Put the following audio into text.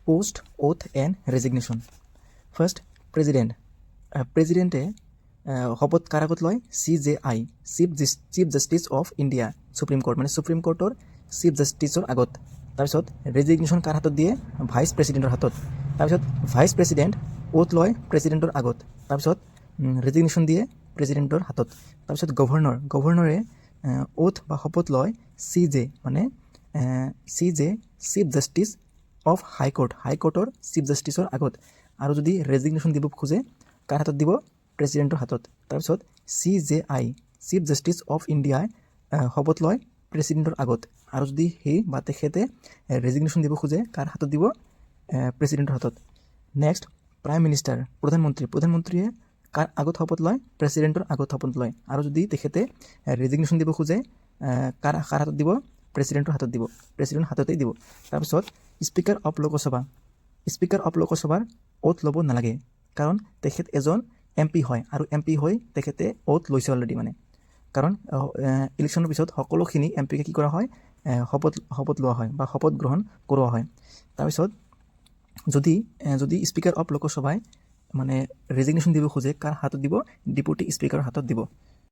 Post oath and resignation. First president. প্ৰেজিডেণ্টে শপত কাৰ আগত লয়? CJI, chief justice of India, supreme court, মানে সুপ্ৰিম কোৰ্টৰ চিফ জাষ্টিছৰ আগত। তাৰপিছত ৰেজিগনেশ্যন কাৰ হাতত দিয়ে? ভাইচ প্ৰেছিডেণ্টৰ হাতত। তাৰপিছত ভাইচ প্ৰেছিডেণ্ট ওথ লয় প্ৰেছিডেণ্টৰ আগত। তাৰপিছত ৰেজিগনেশ্যন দিয়ে প্ৰেছিডেণ্টৰ হাতত। তাৰপিছত গভৰ্ণৰে ওথ বা শপত লয় CJ, মানে CJ, চিফ জাষ্টিছ অফ হাইকোৰ্টৰ চিফ জাষ্টিছৰ আগত। আৰু যদি ৰেজিগনেশ্যন দিব খোজে কাৰ হাতত দিব? প্ৰেছিডেণ্টৰ হাতত। তাৰপিছত CJI, চিফ জাষ্টিছ অফ ইণ্ডিয়াই শপত লয় প্ৰেছিডেণ্টৰ আগত। আৰু যদি তেখেতে ৰেজিগনেশ্যন দিব খোজে কাৰ হাতত দিব? প্ৰেছিডেণ্টৰ হাতত। নেক্সট প্ৰাইম মিনিষ্টাৰ, প্ৰধানমন্ত্ৰীয়ে কাৰ আগত শপত লয়? প্ৰেছিডেণ্টৰ আগত শপত লয়। আৰু যদি তেখেতে ৰেজিগনেশ্যন দিব খোজে কাৰ হাতত দিব? প্ৰেছিডেণ্টৰ হাতত দিব, প্ৰেছিডেণ্টৰ হাততেই দিব। তাৰপিছত স্পীকাৰ অফ লোকসভাৰ ওথ ল'ব নালাগে, কাৰণ তেখেত এজন MP হয়, আৰু MP হৈ তেখেতে ওথ লৈছে অলৰেডি, মানে কাৰণ ইলেকশ্যনৰ পিছত সকলোখিনি MPকে কি কৰা হয়? শপত লোৱা হয় বা শপত গ্ৰহণ কৰোৱা হয়। তাৰপিছত যদি স্পীকাৰ অফ লোকসভাই মানে ৰেজিগনেশ্যন দিব খোজে কাৰ হাতত দিব? ডেপুটি স্পীকাৰৰ হাতত দিব।